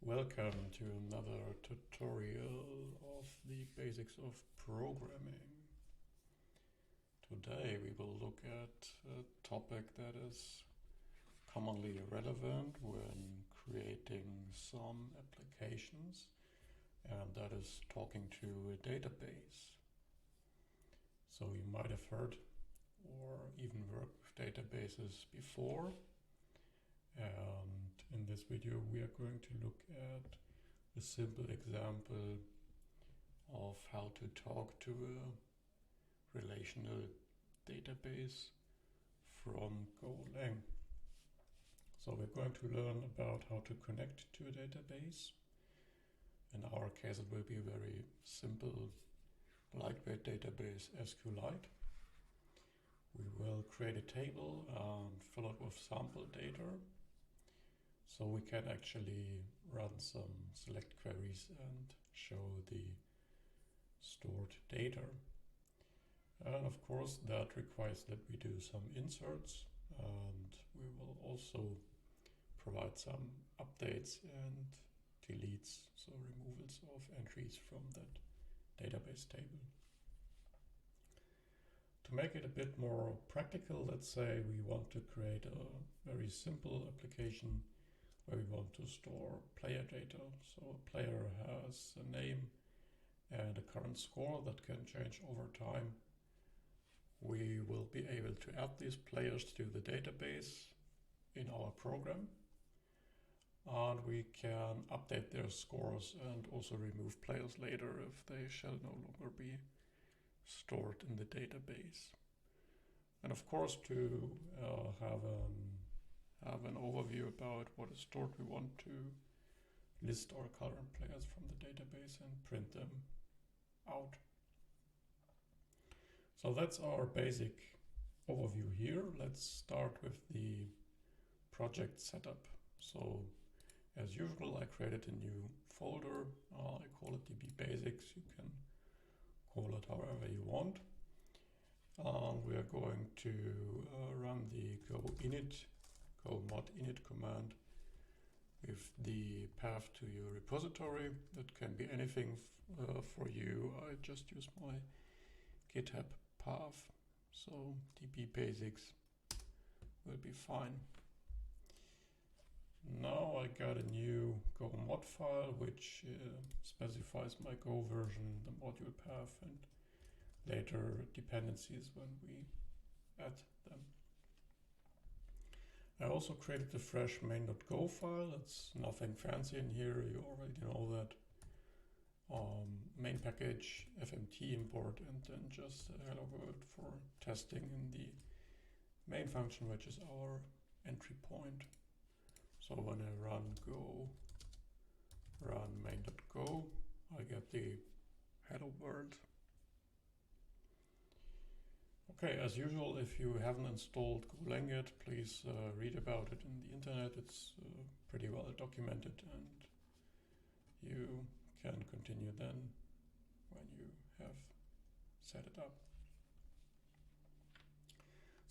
Welcome to another tutorial of the basics of programming. Today we will look at a topic that is commonly relevant when creating some applications, and that is talking to a database. So you might have heard or even worked with databases before. And in this video we are going to look at a simple example of how to talk to a relational database from Golang. So we're going to learn about how to connect to a database. In our case it will be a very simple lightweight database SQLite. We will create a table and fill it with sample data. So we can actually run some select queries and show the stored data. And of course that requires that we do some inserts, and we will also provide some updates and deletes, so removals of entries from that database table. To make it a bit more practical, let's say we want to create a very simple application where we want to store player data. So a player has a name and a current score that can change over time. We will be able to add these players to the database in our program, and we can update their scores and also remove players later if they shall no longer be stored in the database. And of course, to have an overview about what is stored, we want to list our current players from the database and print them out. So that's our basic overview here. Let's start with the project setup. So as usual, I created a new folder. I call it DB Basics. You can call it however you want. We are going to run the go mod init command with the path to your repository. That can be anything for you. I just use my GitHub path, so DB Basics will be fine. Now I got a new Go mod file which specifies my Go version, the module path, and later dependencies when we add them. I also created a fresh main.go file. It's nothing fancy in here, you already know that. Main package, fmt import, and then just a hello world for testing in the main function, which is our entry point. So when I run main.go, I get the hello world. Okay, as usual, if you haven't installed Golang yet, please read about it in the internet. It's pretty well documented, and you can continue then when you have set it up.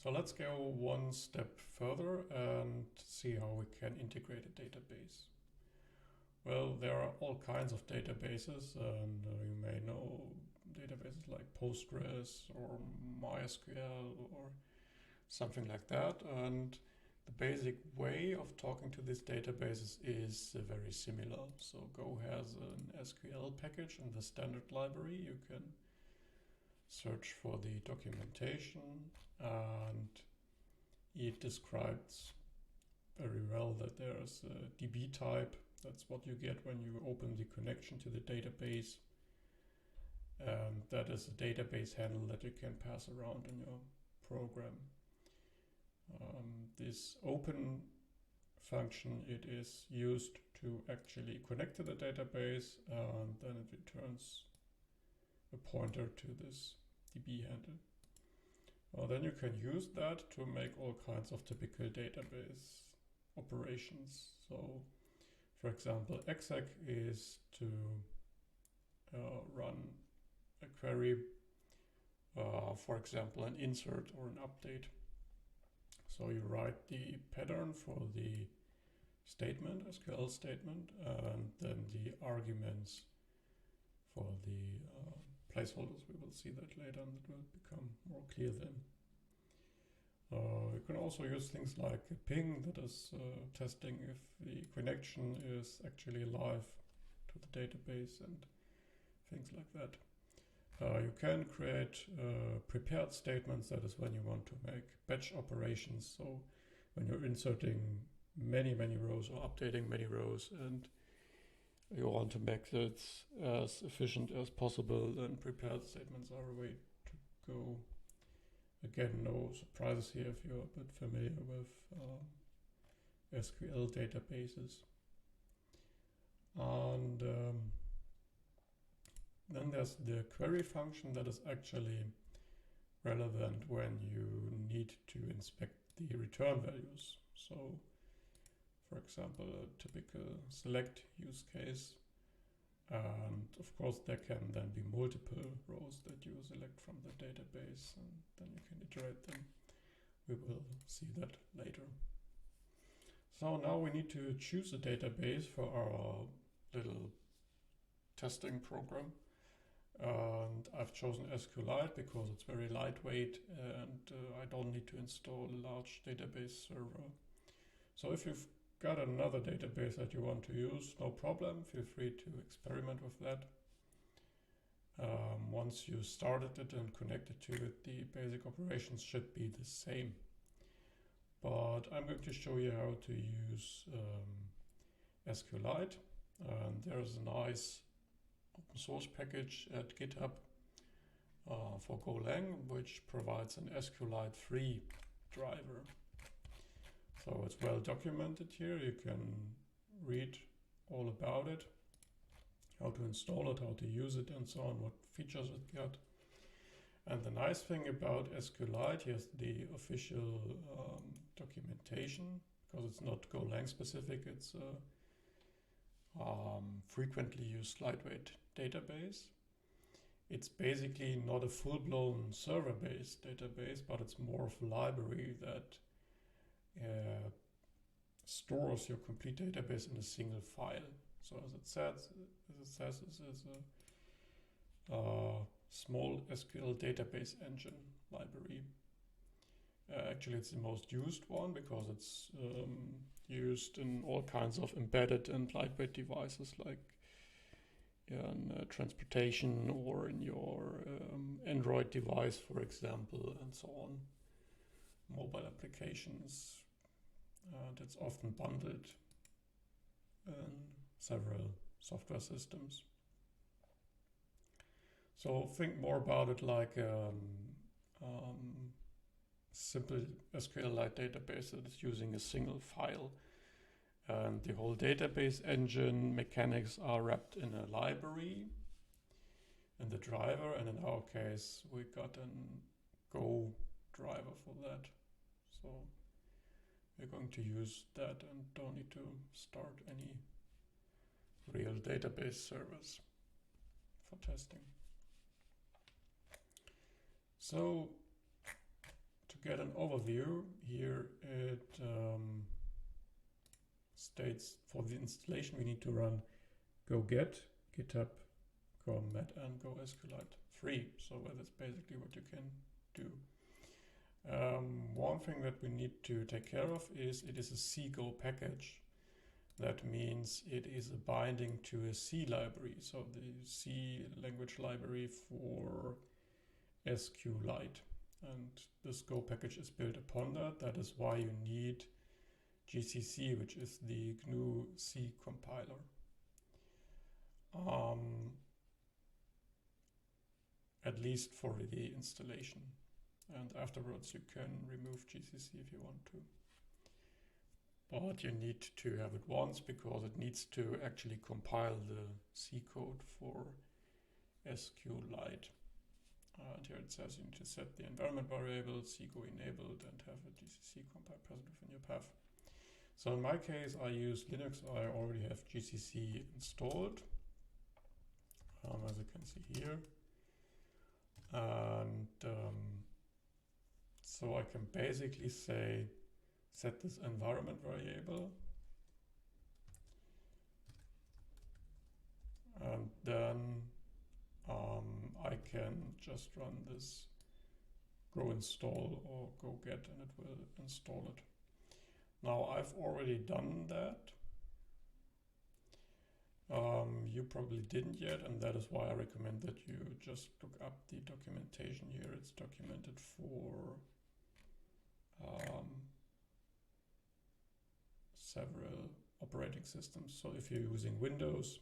So let's go one step further and see how we can integrate a database. Well, there are all kinds of databases, and you may know databases like Postgres or MySQL or something like that. And the basic way of talking to these databases is very similar. So Go has an SQL package in the standard library. You can search for the documentation, and it describes very well that there's a DB type. That's what you get when you open the connection to the database. And that is a database handle that you can pass around in your program. This open function, it is used to actually connect to the database, and then it returns a pointer to this DB handle. Then you can use that to make all kinds of typical database operations. So for example, exec is to run a query, for example, an insert or an update. So you write the pattern for the statement, SQL statement, and then the arguments for the placeholders. We will see that later, and it will become more clear then. You can also use things like a ping that is testing if the connection is actually live to the database and things like that. You can create prepared statements, that is when you want to make batch operations. So when you're inserting many rows or updating many rows and you want to make it as efficient as possible, then prepared statements are a way to go. Again, no surprises here if you're a bit familiar with SQL databases. And then there's the query function that is actually relevant when you need to inspect the return values. So, for example, a typical select use case. And of course, there can then be multiple rows that you select from the database, and then you can iterate them. We will see that later. So now we need to choose a database for our little testing program. And I've chosen SQLite because it's very lightweight and I don't need to install a large database server. So if you've got another database that you want to use, no problem, feel free to experiment with that. Once you started it and connected to it, the basic operations should be the same. But I'm going to show you how to use SQLite. And there's a nice open source package at GitHub for Golang, which provides an SQLite free driver. So it's well documented here. You can read all about it, how to install it, how to use it, and so on, what features it got. And the nice thing about SQLite, here's the official documentation, because it's not Golang specific, it's a frequently used lightweight database. It's basically not a full-blown server-based database, but it's more of a library that stores your complete database in a single file. So as it says, this is a small SQL database engine library. Actually, it's the most used one because it's used in all kinds of embedded and lightweight devices, like in transportation or in your Android device, for example, and so on. Mobile applications. And it's often bundled in several software systems. So think more about it like a simple SQLite database that is using a single file. And the whole database engine mechanics are wrapped in a library, in the driver, and in our case we got a Go driver for that. So we're going to use that and don't need to start any real database servers for testing. So to get an overview, here it states for the installation we need to run go get, github, commit, and go SQLite free. So that's basically what you can do. One thing that we need to take care of is it is a C-Go package. That means it is a binding to a C library, so the C language library for SQLite. And this Go package is built upon that. That is why you need GCC, which is the GNU C compiler. At least for the installation. And afterwards you can remove GCC if you want to. But you need to have it once because it needs to actually compile the C code for SQLite. And here it says you need to set the environment variable, CGO enabled, and have a GCC compile present within your path. So in my case, I use Linux. I already have GCC installed, as you can see here. And so I can basically say, set this environment variable then I can just run this go install or go get, and it will install it. Now I've already done that. You probably didn't yet, and that is why I recommend that you just look up the documentation here. It's documented for several operating systems. So if you're using Windows,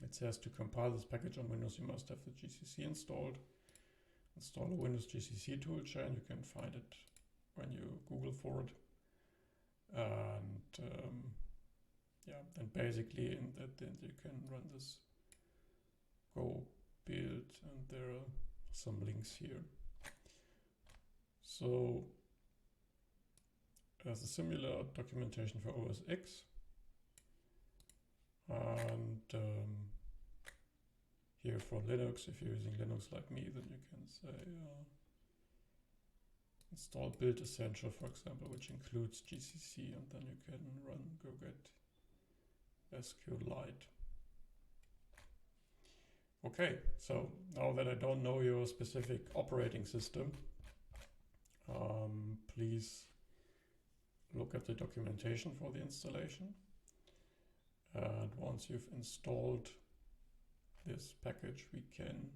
it says to compile this package on Windows, you must have the GCC installed. Install a Windows GCC toolchain. You can find it when you Google for it. And yeah, then basically in that then you can run this go build, and there are some links here. So there's a similar documentation for OS X, and here for Linux, if you're using Linux like me, then you can say install build essential, for example, which includes GCC, and then you can run go get SQLite. Okay, so now that I don't know your specific operating system, please look at the documentation for the installation. And once you've installed this package, we can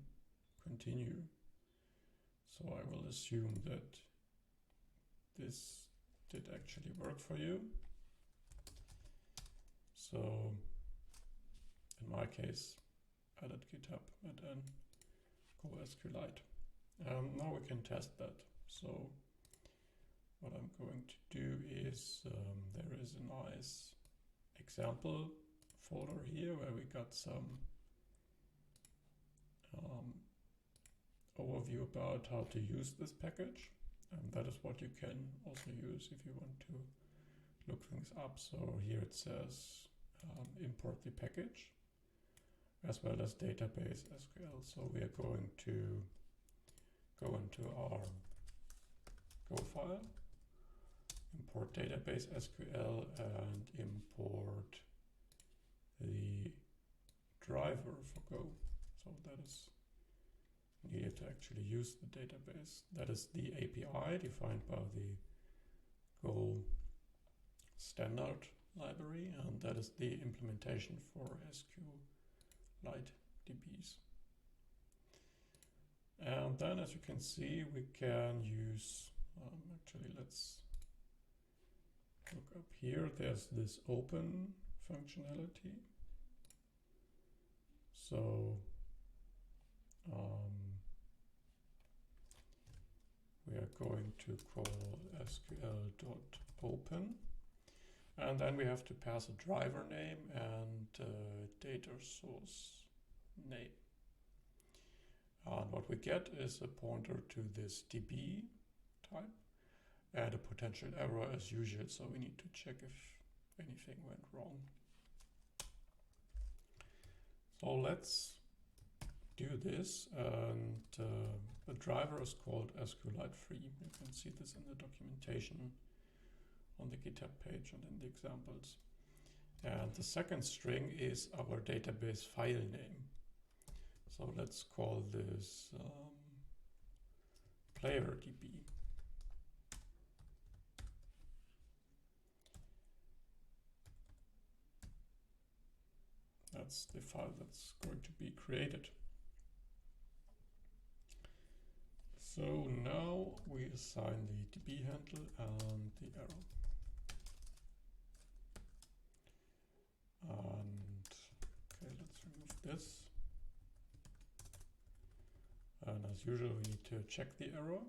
continue. So I will assume that this did actually work for you. So in my case, added GitHub and then go SQLite. Now we can test that. So what I'm going to do is there is a nice example folder here where we got some overview about how to use this package, and that is what you can also use if you want to look things up. So here it says import the package as well as database SQL. So we are going to go into our Go file, import database SQL, and import the driver for Go. So that is needed to actually use the database. That is the API defined by the Go standard library, and that is the implementation for SQLite DBs. And then, as you can see, we can use, actually let's look up here, there's this open functionality. So we are going to call SQL.open, and then we have to pass a driver name and data source name. And what we get is a pointer to this DB type and a potential error as usual, so we need to check if anything went wrong. So let's do this, and the driver is called SQLite free. You can see this in the documentation on the GitHub page and in the examples. And the second string is our database file name. So let's call this player DB. That's the file that's going to be created. So now we assign the DB handle and the arrow. And okay, let's remove this. And as usual, we need to check the error.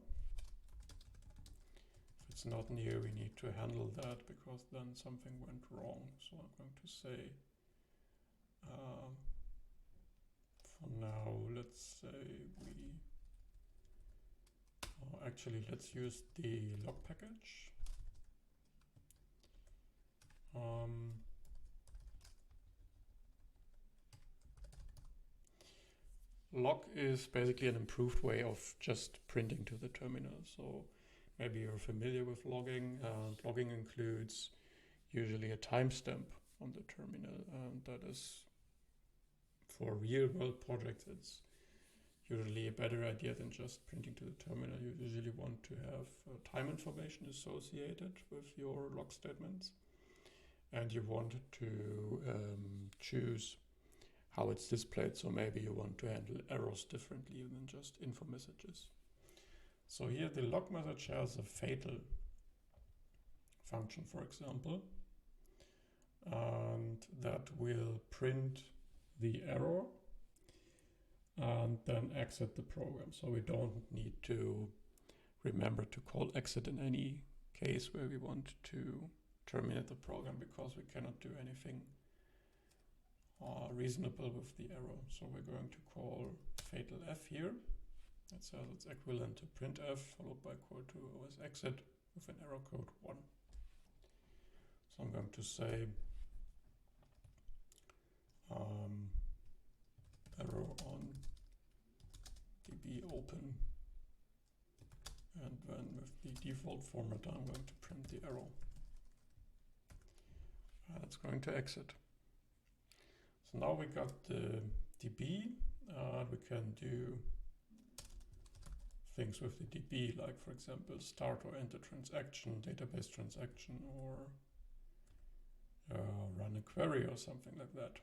If it's not near, we need to handle that because then something went wrong. So I'm going to say, for now, let's say we, actually let's use the log package. Log is basically an improved way of just printing to the terminal. So maybe you're familiar with logging. Logging includes usually a timestamp on the terminal, and that is for real world projects, it's usually a better idea than just printing to the terminal. You usually want to have time information associated with your log statements, and you want to choose how it's displayed. So maybe you want to handle errors differently than just info messages. So here the log message has a fatal function, for example, and that will print the error and then exit the program. So we don't need to remember to call exit in any case where we want to terminate the program, because we cannot do anything reasonable with the error. So we're going to call fatal f here. That says it's equivalent to printf followed by =OS exit with an error code 1. So I'm going to say error on db open, and then with the default format I'm going to print the error. It's going to exit. So now we got the DB, we can do things with the DB, like for example start or enter transaction, database transaction, or run a query or something like that.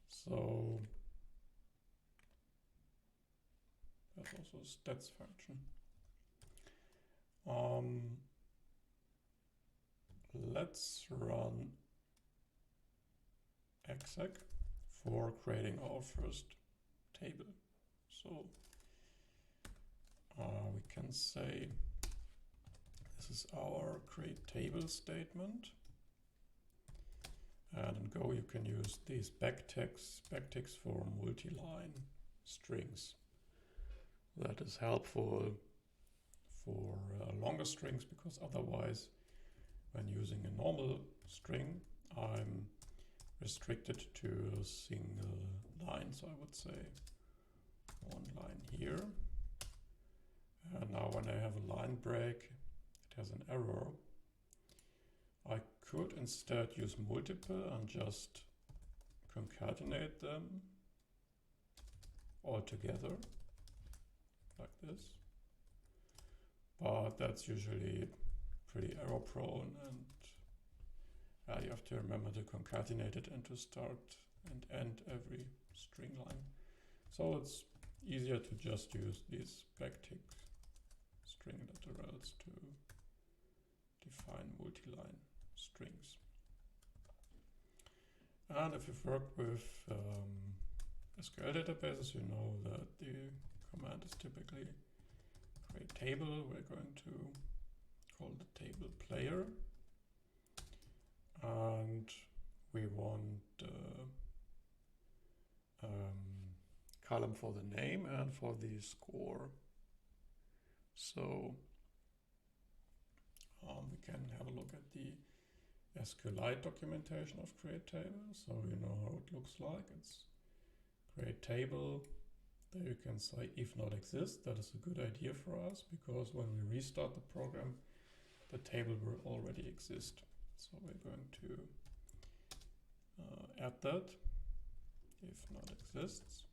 So there's also a stats function. Let's run exec for creating our first table. So we can say this is our create table statement. And in Go you can use these backticks for multiline strings. That is helpful for longer strings, because otherwise when using a normal string I'm restricted to a single line. So I would say one line here. And now when I have a line break, it has an error. I could instead use multiple and just concatenate them all together like this. But that's usually pretty error prone, and you have to remember to concatenate it and to start and end every string line. So it's easier to just use these backtick string literals to define multiline strings. And if you've worked with SQL databases, you know that the command is typically create table. We're going to call the table player, and we want column for the name and for the score. So we can have a look at the SQLite documentation of create table, so you know how it looks like. It's create table. There you can say if not exist. That is a good idea for us, because when we restart the program, the table will already exist. So we're going to add that. If not exists,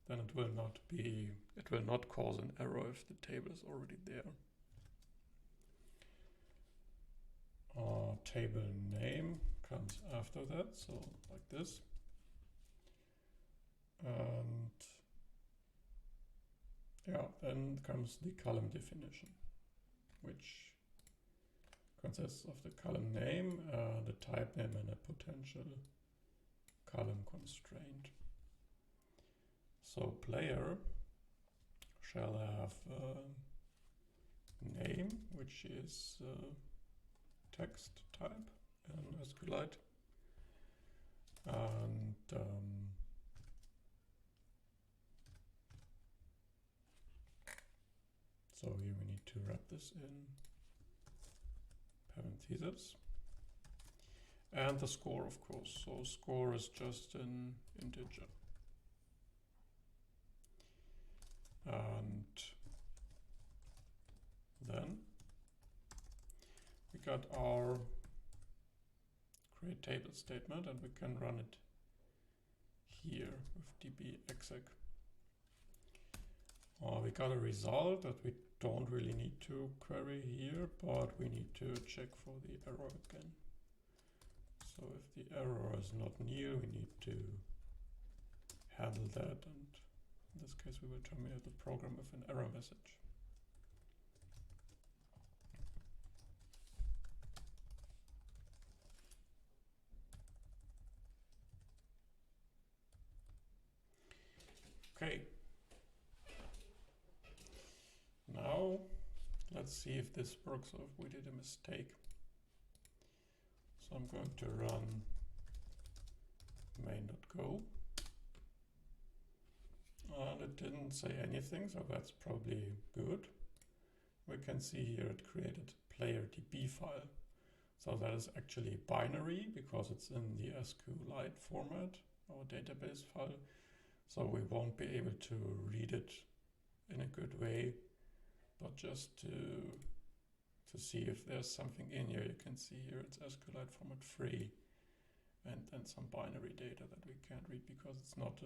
then it will not cause an error if the table is already there. Table name comes after that, so like this. And yeah, then comes the column definition, which consists of the column name, the type name, and a potential column constraint. So player shall have a name, which is text type in SQLite, and so here we need to wrap this in parentheses, and the score, of course. So score is just an integer. And then we got our create table statement, and we can run it here with db exec. We got a result that we don't really need to query here, but we need to check for the error again. So if the error is not new, we need to handle that, and in this case we will terminate the program with an error message. Okay. Now let's see if this works or if we did a mistake. So I'm going to run main.go. And it didn't say anything, so that's probably good. We can see here it created player DB file. So that is actually binary because it's in the SQLite format, our database file. So we won't be able to read it in a good way, but just to see if there's something in here. You can see here it's SQLite format 3 and then some binary data that we can't read because it's not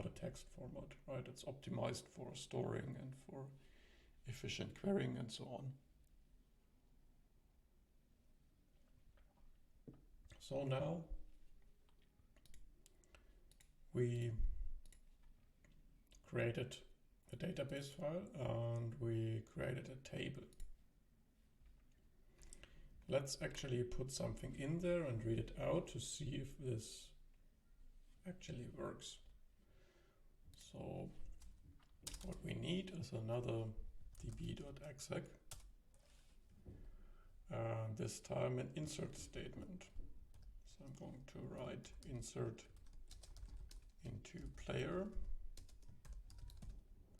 a text format, right? It's optimized for storing and for efficient querying and so on. So now we created a database file and we created a table. Let's actually put something in there and read it out to see if this actually works. So what we need is another db.exec, and this time an insert statement. So I'm going to write insert into player,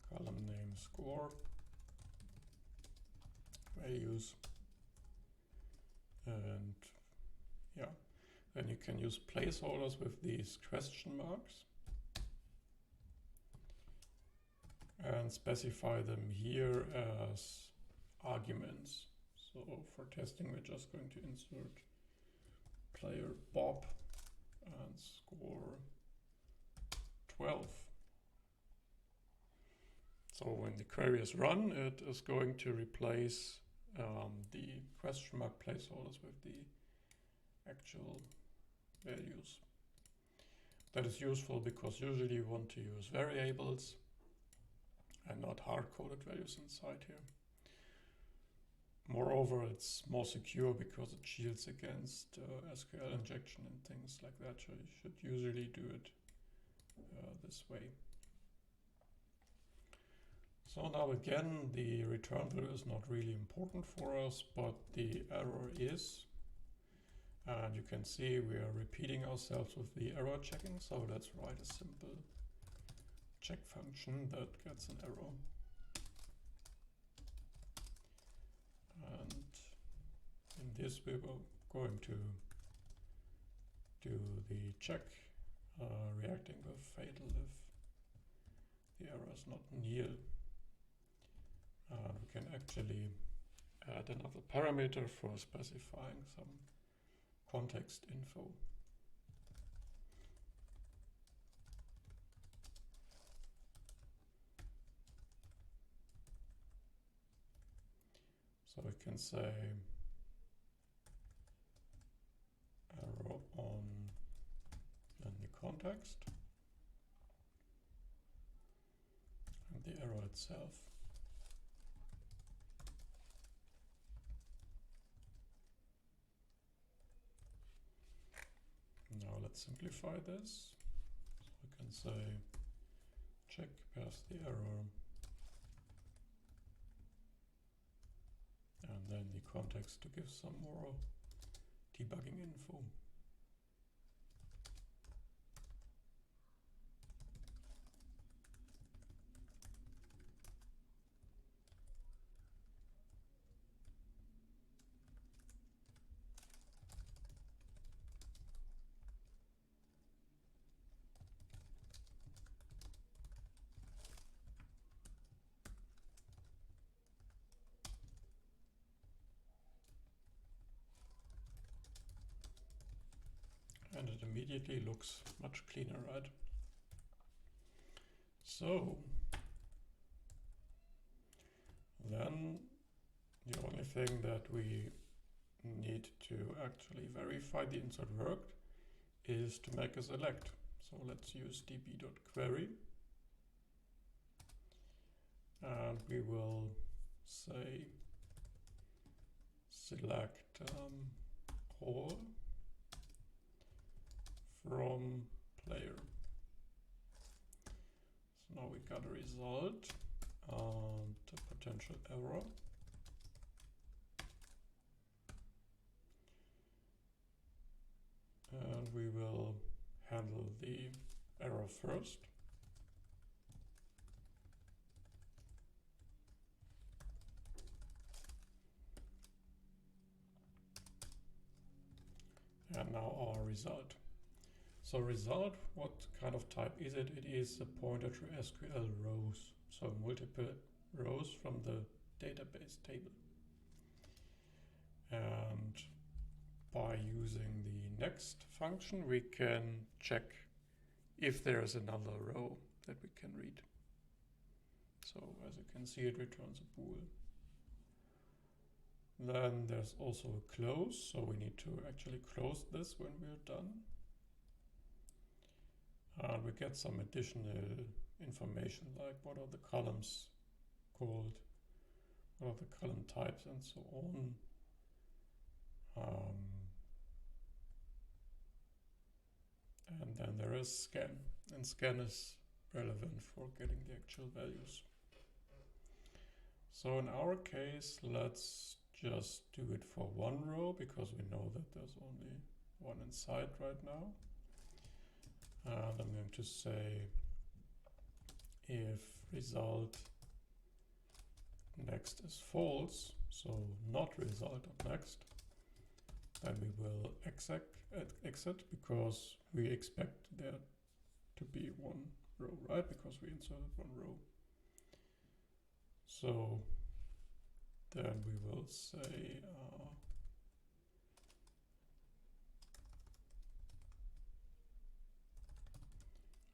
column name score, values, and yeah, then you can use placeholders with these question marks and specify them here as arguments. So for testing, we're just going to insert player Bob and score 12. So when the query is run, it is going to replace the question mark placeholders with the actual values. That is useful because usually you want to use variables and not hard-coded values inside here. Moreover, it's more secure because it shields against SQL injection and things like that. So you should usually do it this way. So now again, the return value is not really important for us, but the error is. And you can see we are repeating ourselves with the error checking. So let's write a simple check function that gets an error. And in this we were going to do the check, reacting with fatal if the error is not nil. We can actually add another parameter for specifying some context info. So we can say error on then the context and the error itself. Now let's simplify this. So we can say check past the error and then the context to give some more debugging info. And it immediately looks much cleaner, right? So then the only thing that we need to actually verify the insert worked is to make a select. So let's use db.query, and we will say select all from player. So now we got a result and a potential error. And we will handle the error first. And now our result. So result, what kind of type is it? It is a pointer to SQL rows, so multiple rows from the database table. And by using the next function, we can check if there is another row that we can read. So as you can see, it returns a bool. Then there's also a close, so we need to actually close this when we're done. And we get some additional information, like what are the columns called, what are the column types, and so on. And then there is scan, and scan is relevant for getting the actual values. So in our case, let's just do it for one row, because we know that there's only one inside right now. And I'm going to say if result next is false, so not result of next, then we will exit because we expect there to be one row, right? Because we inserted one row. So then we will say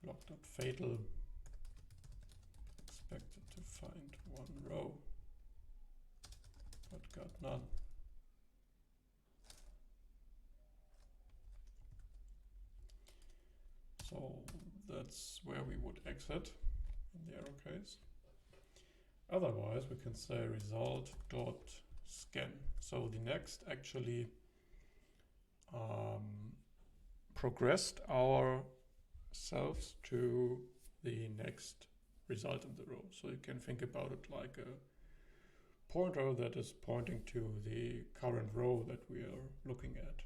log.Fatal expected to find one row, but got none. So that's where we would exit in the error case. Otherwise, we can say result.scan. So the next actually progressed ourselves to the next result in the row. So you can think about it like a pointer that is pointing to the current row that we are looking at.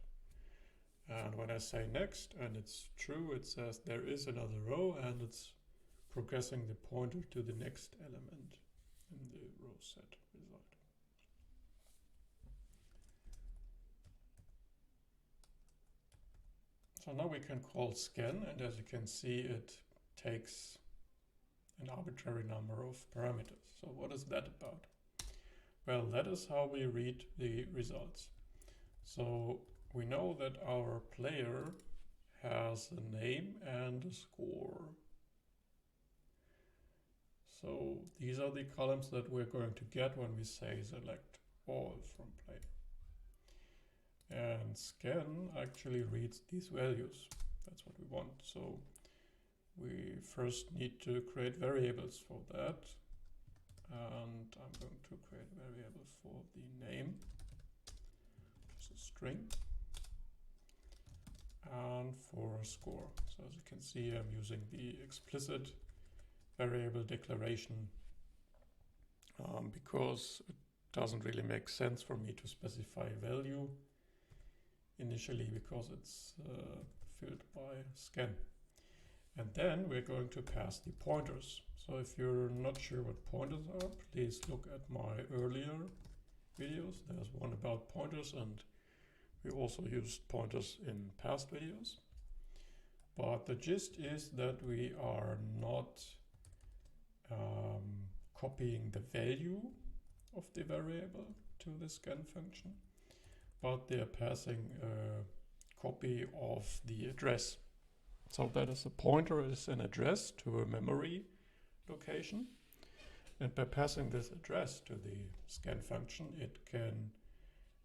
And when I say next and it's true, it says there is another row, and it's progressing the pointer to the next element in the row set result. So now we can call scan, and as you can see, it takes an arbitrary number of parameters. So what is that about? Well, that is how we read the results. So we know that our player has a name and a score. So these are the columns that we're going to get when we say select all from player. And scan actually reads these values. That's what we want. So we first need to create variables for that. And I'm going to create a variable for the name, which is a string, and for a score. So as you can see, I'm using the explicit variable declaration because it doesn't really make sense for me to specify a value initially, because it's filled by scan. And then we're going to pass the pointers. So if you're not sure what pointers are, please look at my earlier videos. There's one about pointers, and we also used pointers in past videos. But the gist is that we are not copying the value of the variable to the scan function, but they're passing a copy of the address. So that is a pointer is an address to a memory location. And by passing this address to the scan function, it can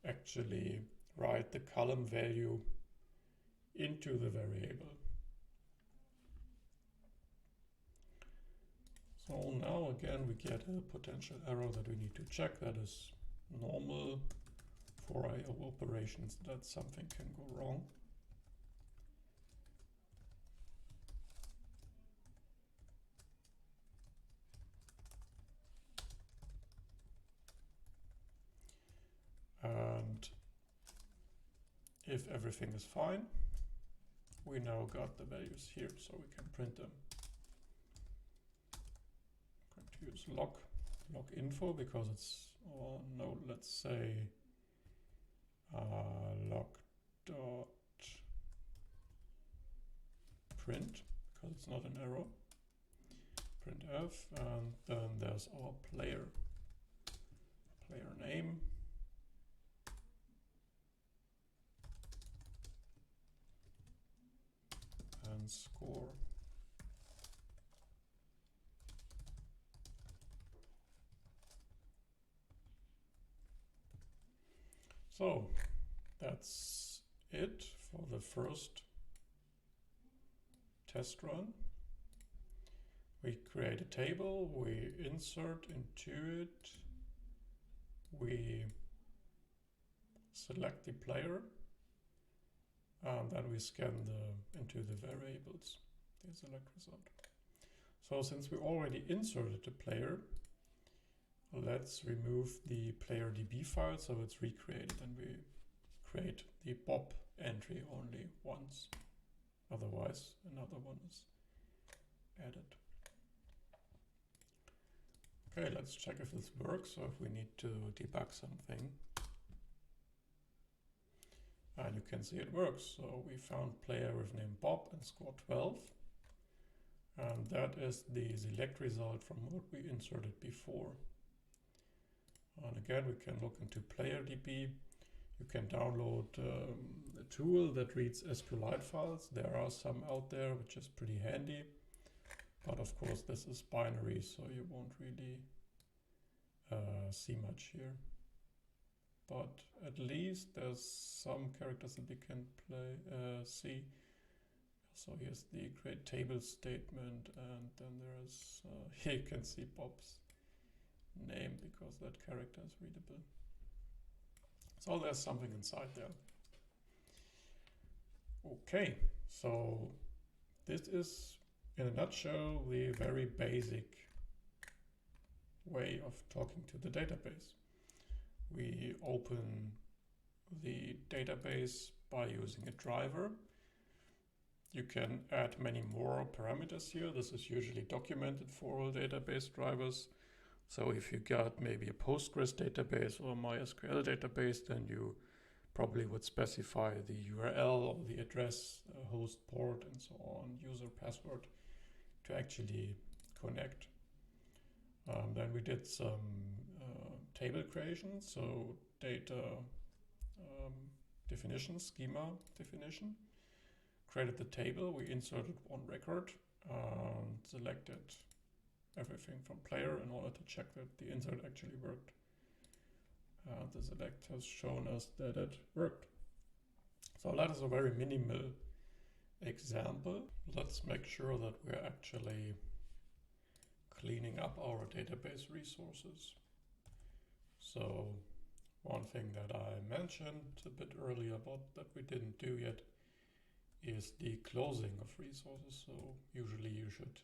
actually write the column value into the variable. So now again we get a potential error that we need to check. That is normal for I/O operations, that something can go wrong. And if everything is fine, we now got the values here, so we can print them. I'm going to use log info because it's, oh no, let's say log.print, because it's not an arrow. Printf, and then there's our player name. And score. So that's it for the first test run. We create a table, we insert into it, we select the player, and then we scan into the variables, the select result. So since we already inserted the player, let's remove the player DB file so it's recreated, and we create the Bob entry only once. Otherwise, another one is added. Okay, let's check if this works, or if we need to debug something. And you can see it works. So we found player with name Bob and score 12. And that is the select result from what we inserted before. And again, we can look into PlayerDB. You can download a tool that reads SQLite files. There are some out there, which is pretty handy. But of course, this is binary, so you won't really see much here. But at least there's some characters that we can see. So here's the create table statement, and then there's, here you can see Bob's name because that character is readable. So there's something inside there. Okay, so this is, in a nutshell, the very basic way of talking to the database. We open the database by using a driver. You can add many more parameters here. This is usually documented for all database drivers. So if you got maybe a Postgres database or a MySQL database, then you probably would specify the URL or the address, host port, and so on, user password to actually connect. Then we did some table creation, so data definition, schema definition. Created the table, we inserted one record and selected everything from player in order to check that the insert actually worked. The select has shown us that it worked. So that is a very minimal example. Let's make sure that we're actually cleaning up our database resources. So one thing that I mentioned a bit earlier but that we didn't do yet is the closing of resources. So usually you should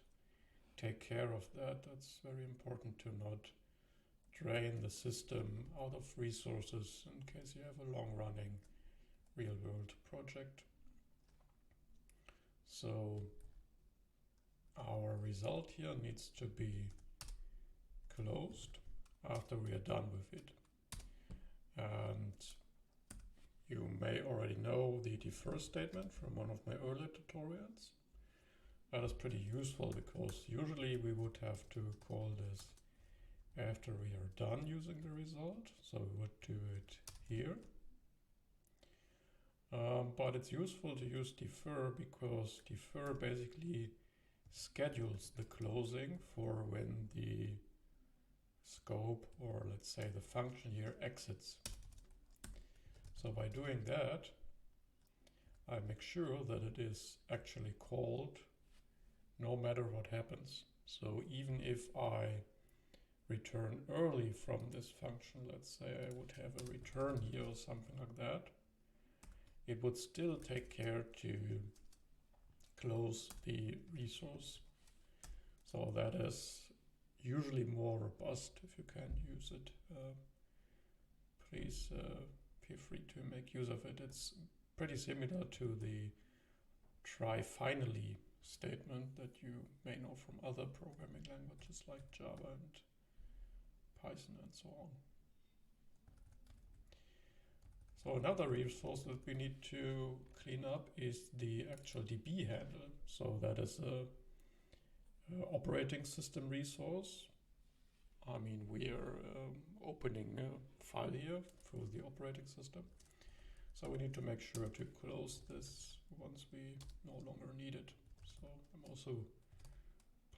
take care of that. That's very important to not drain the system out of resources in case you have a long-running real-world project. So our result here needs to be closed after we are done with it. And you may already know the defer statement from one of my earlier tutorials. That is pretty useful because usually we would have to call this after we are done using the result. So we would do it here. But it's useful to use defer because defer basically schedules the closing for when the scope, or let's say the function here, exits. So by doing that, I make sure that it is actually called no matter what happens. So even if I return early from this function, let's say I would have a return here or something like that, it would still take care to close the resource. So that is usually more robust if you can use it. Please feel free to make use of it. It's pretty similar to the try finally statement that you may know from other programming languages like Java and Python and so on. So another resource that we need to clean up is the actual DB handle. So that is a operating system resource. I mean, we are opening a file here for the operating system. So we need to make sure to close this once we no longer need it. So I'm also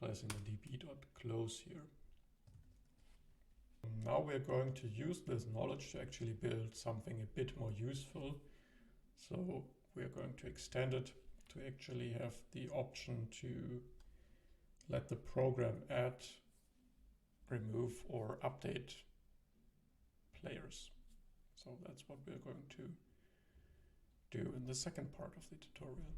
placing the db.close here. Now we're going to use this knowledge to actually build something a bit more useful. So we're going to extend it to actually have the option to let the program add, remove, or update players. So that's what we're going to do in the second part of the tutorial.